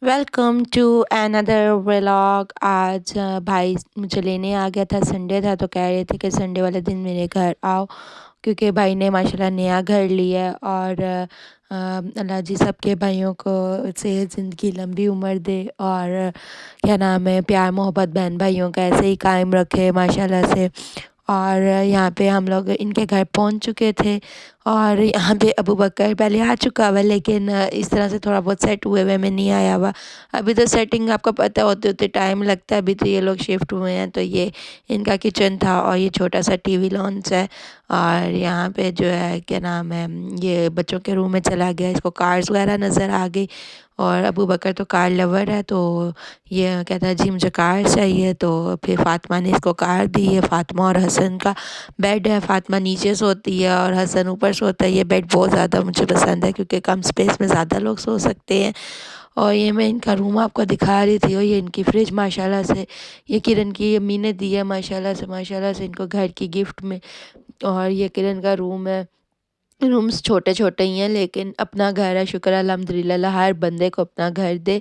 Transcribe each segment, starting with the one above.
Welcome to another vlog. आज भाई मुझे लेने आ गया था, संडे था तो कह रहे थे कि संडे वाले दिन मेरे घर आओ, क्योंकि भाई ने माशाल्लाह नया घर लिया है। और अल्लाह जी सबके भाइयों को सेहत ज़िंदगी लंबी उम्र दे, और क्या नाम है, प्यार मोहब्बत बहन भाइयों का ऐसे ही कायम रखे माशाल्लाह से। और यहाँ पे हम लोग इनके घर पहुँच चुके थे, और यहाँ पे अबू बकर पहले आ चुका हुआ, लेकिन इस तरह से थोड़ा बहुत सेट हुए हुए में नहीं आया हुआ। अभी तो सेटिंग आपको पता होते होते टाइम लगता है। अभी तो ये लोग शिफ्ट हुए हैं, तो ये इनका किचन था और ये छोटा सा टीवी लॉन्च है। और यहाँ पे जो है क्या नाम है, ये बच्चों के रूम में चला गया, इसको कार्स वगैरह नज़र आ गई। और अबू बकर तो कार लवर है, तो ये कहता है जी मुझे कार चाहिए। तो फिर फ़ातिमा ने इसको कार दी है। फ़ातिमा और हसन का बेड है, फ़ातिमा नीचे सोती है और हसन ऊपर सोता है। ये बेड बहुत ज़्यादा मुझे पसंद है, क्योंकि कम स्पेस में ज़्यादा लोग सो सकते हैं। और ये मैं इनका रूम आपको दिखा रही थी, और ये इनकी फ्रिज माशाल्लाह से, ये किरण की अम्मी ने दी है माशाल्लाह से इनको घर की गिफ्ट में। और ये किरण का रूम है। रूम्स छोटे छोटे ही हैं, लेकिन अपना घर है, शुक्र है अल्हम्दुलिल्लाह, हर बंदे को अपना घर दे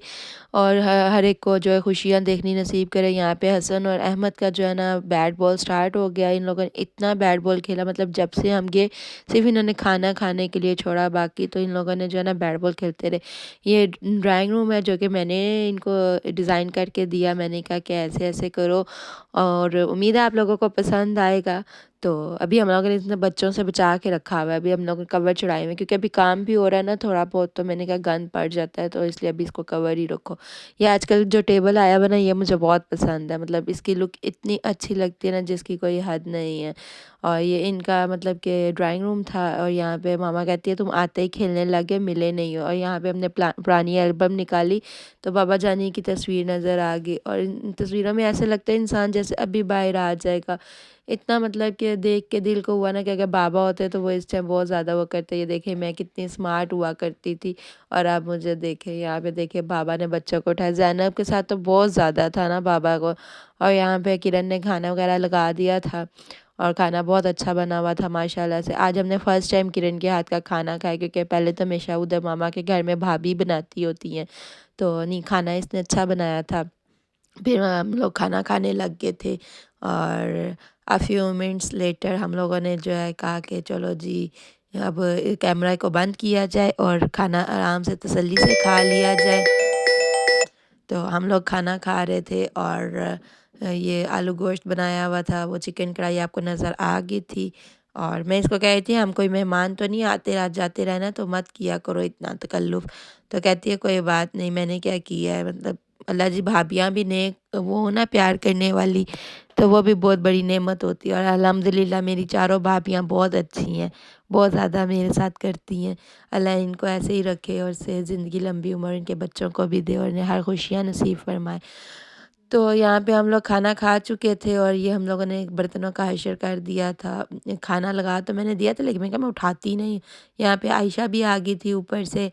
और हर एक को जो है खुशियाँ देखनी नसीब करे। यहाँ पे हसन और अहमद का जो है ना बैट बॉल स्टार्ट हो गया। इन लोगों ने इतना बैट बॉल खेला, मतलब जब से हम गए सिर्फ इन्होंने खाना खाने के लिए छोड़ा, बाकी तो इन लोगों ने जो है ना बैट बॉल खेलते रहे। ये ड्राइंग रूम है, जो कि मैंने इनको डिज़ाइन करके दिया। मैंने कहा कि ऐसे ऐसे करो, और उम्मीद है आप लोगों को पसंद आएगा। तो अभी हम लोगों ने इतने बच्चों से बचा के रखा हुआ है। अभी हम लोग ने कवर चढ़ाए हुए हैं, क्योंकि अभी काम भी हो रहा है ना थोड़ा बहुत, तो मैंने कहा गंद पड़ जाता है, तो इसलिए अभी इसको कवर ही रखो। ये आजकल जो टेबल आया हुआ ना, ये मुझे बहुत पसंद है। मतलब इसकी लुक इतनी अच्छी लगती है ना, जिसकी कोई हद नहीं है। और ये इनका मतलब कि ड्राइंग रूम था, और यहाँ पे मामा कहती है तुम आते ही खेलने लगे, मिले नहीं हो। और यहाँ पे हमने पुरानी एल्बम निकाली, तो बाबा जानी की तस्वीर नज़र आ गई। और इन तस्वीरों में ऐसे लगता है इंसान जैसे अभी बाहर आ जाएगा। इतना मतलब कि देख के दिल को हुआ ना कि अगर बाबा होते तो वो इस टाइम बहुत ज़्यादा वो करते। ये देखे मैं कितनी स्मार्ट हुआ करती थी, और आप मुझे देखे यहाँ पे देखे बाबा ने बच्चों को उठाया। ज़ैनब के साथ तो बहुत ज़्यादा था ना बाबा को। और यहाँ पे किरण ने खाना वगैरह लगा दिया था, और खाना बहुत अच्छा बना हुआ था माशाल्लाह से। आज हमने फ़र्स्ट टाइम किरण के हाथ का खाना खाया, क्योंकि पहले तो हमेशा उधर मामा के घर में भाभी बनाती होती हैं, तो नहीं खाना इसने अच्छा बनाया था। फिर हम लोग खाना खाने लग गए थे, और अ फ्यू मिनट्स लेटर हम लोगों ने जो है कहा कि चलो जी अब कैमरा को बंद किया जाए और खाना आराम से तसल्ली से खा लिया जाए। तो हम लोग खाना खा रहे थे, और ये आलू गोश्त बनाया हुआ था, वो चिकन कढ़ाई आपको नज़र आ गई थी। और मैं इसको कह रही थी हम कोई मेहमान तो नहीं, आते जाते रहना, तो मत किया करो इतना तकल्लुफ़। तो कहती है कोई बात नहीं, मैंने क्या किया है, मतलब अल्लाह जी भाभियाँ भी नेक वो हो ना, प्यार करने वाली, तो वो भी बहुत बड़ी नेमत होती है। और अल्हम्दुलिल्लाह मेरी चारों भाभियाँ बहुत अच्छी हैं, बहुत ज़्यादा मेरे साथ करती हैं। अल्लाह इनको ऐसे ही रखे, और से ज़िंदगी लंबी उम्र इनके बच्चों को भी दे, और इन्हें हर खुशियाँ नसीब फरमाए। तो यहाँ पे हम लोग खाना खा चुके थे, और ये हम लोगों ने बर्तनों का हशर कर दिया था। खाना लगा तो मैंने दिया था, लेकिन मैं कहा मैं उठाती नहीं। यहाँ पे आयशा भी आ गई थी ऊपर से,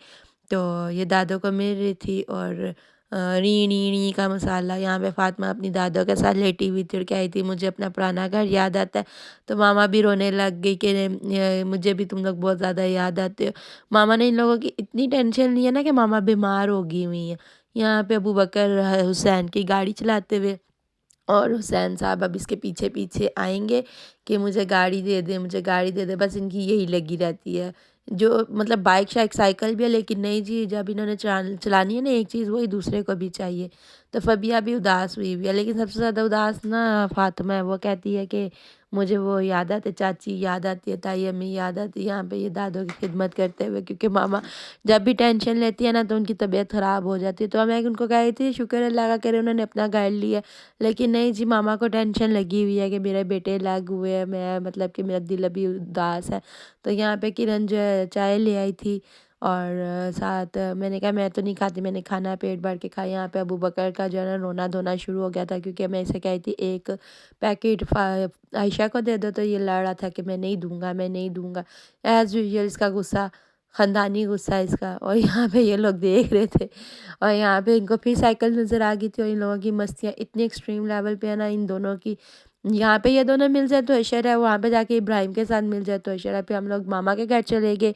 तो ये दादों को मिल रही थी। और री नी नी का मसाला, यहाँ पे फ़ातिमा अपनी दादों के साथ लेटी हुई थी और कह रही थी मुझे अपना पुराना घर याद आता है। तो मामा भी रोने लग गई कि मुझे भी तुम लोग बहुत ज़्यादा याद आते हो। मामा ने इन लोगों की इतनी टेंशन ली है ना कि मामा बीमार हो गई हुई हैं। यहाँ पे अबू बकर हुसैन की गाड़ी चलाते हुए, और हुसैन साहब अब इसके पीछे पीछे आएंगे कि मुझे गाड़ी दे दे, मुझे गाड़ी दे दे, बस इनकी यही लगी रहती है। जो मतलब बाइक शाइक साइकिल भी है, लेकिन नहीं जी, जब इन्होंने चलानी है ना एक चीज़, वही दूसरे को भी चाहिए। तो फबिया भी उदास हुई हुई है, लेकिन सबसे ज़्यादा उदास ना फातिमा है। वो कहती है कि मुझे वो याद आते चाची, याद आती है ताई अम्मी, याद आती है यहाँ पे ये दादों की खिदमत करते हुए, क्योंकि मामा जब भी टेंशन लेती है ना तो उनकी तबीयत ख़राब हो जाती है। तो मैं उनको कह रही थी शुक्र अल्लाह का करे उन्होंने अपना घर लिया, लेकिन नहीं जी मामा को टेंशन लगी हुई है कि मेरे बेटे लग हुए हैं, मैं मतलब कि मेरा दिल अभी उदास है। तो यहाँ पे किरण जो है चाय ले आई थी, और साथ मैंने कहा मैं तो नहीं खाती, मैंने खाना पेट भर के खाया। यहाँ पे अबू बकर का जो है ना रोना धोना शुरू हो गया था, क्योंकि मैं इसे कही थी एक पैकेट आयशा को दे दो, तो ये लड़ रहा था कि मैं नहीं दूंगा, मैं नहीं दूंगा। एज़ यूजुअल इसका गुस्सा, ख़ानदानी गुस्सा इसका। और यहाँ पे ये लोग देख रहे थे, और यहाँ पे इनको फिर साइकिल नज़र आ गई थी, और इन लोगों की मस्तियाँ इतनी एक्सट्रीम लेवल पे है ना इन दोनों की, یہاں پہ یہ دونوں مل جائے تو اشر ہے، وہاں پہ جا کے ابراہیم کے ساتھ مل جائے تو اشر ہے۔ پھر ہم لوگ ماما کے گھر چلے گئے،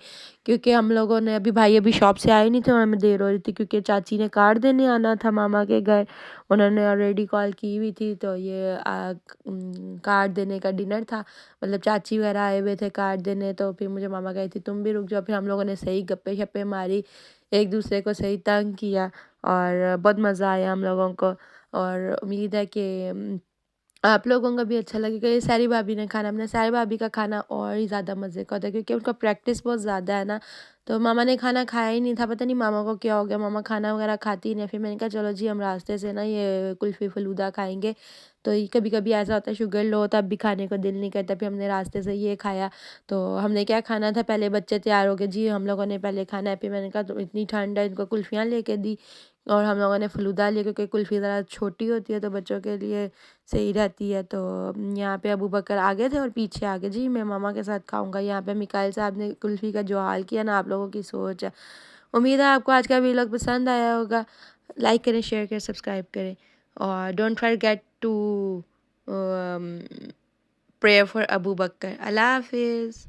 کیونکہ ہم لوگوں نے بھائی ابھی شاپ سے آئے نہیں تھے، ہمیں دیر ہو رہی تھی کیونکہ چاچی نے کارڈ دینے آنا تھا ماما کے گھر، انہوں نے آلریڈی کال کی ہوئی تھی، تو یہ کارڈ دینے کا ڈنر تھا، مطلب چاچی وغیرہ آئے ہوئے تھے کارڈ دینے، تو پھر مجھے ماما کہی تھی تم بھی رک جاؤ، پھر ہم لوگوں نے صحیح گپے شپے ماری، ایک دوسرے کو صحیح تنگ کیا، اور بہت مزہ آیا ہم لوگوں کو۔ اور امید ہے کہ آپ لوگوں کا بھی اچھا لگے گا۔ یہ ساری بھابھی نے کھانا بنایا، ساری بھابھی کا کھانا اور ہی زیادہ مزے کا ہوتا ہے کیونکہ ان کا پریکٹس بہت زیادہ ہے نا، تو ماما نے کھانا کھایا ہی نہیں تھا، پتہ نہیں ماما کو کیا ہو گیا، ماما کھانا وغیرہ کھاتی ہی نہیں۔ پھر میں نے کہا چلو جی ہم راستے سے نا یہ کلفی فلودہ کھائیں گے، تو یہ کبھی کبھی ایسا ہوتا ہے شوگر لو ہوتا ہے اب بھی کھانے کو دل نہیں کرتا، پھر ہم نے راستے سے یہ کھایا۔ تو ہم نے کیا کھانا تھا، پہلے بچے تیار ہو گئے جی ہم لوگوں نے پہلے کھانا ہے، پھر میں نے کہا تو اتنی ٹھنڈ ہے، ان کو کلفیاں لے کے دی، اور ہم لوگوں نے فلودہ لیا کیونکہ کلفی ذرا چھوٹی ہوتی ہے تو بچوں کے لیے صحیح رہتی ہے۔ تو یہاں پہ ابو بکر آگے تھے اور پیچھے آگے جی میں ماما کے ساتھ کھاؤں گا۔ یہاں پہ میکائل صاحب نے کلفی کا جو حال کیا نا، آپ لوگوں کی سوچ ہے۔ امید ہے آپ کو آج کا ویلاگ پسند آیا ہوگا، لائک کریں، شیئر کریں، سبسکرائب کریں، اور don't forget to prayer for Abu Bakr. Allah حافظ۔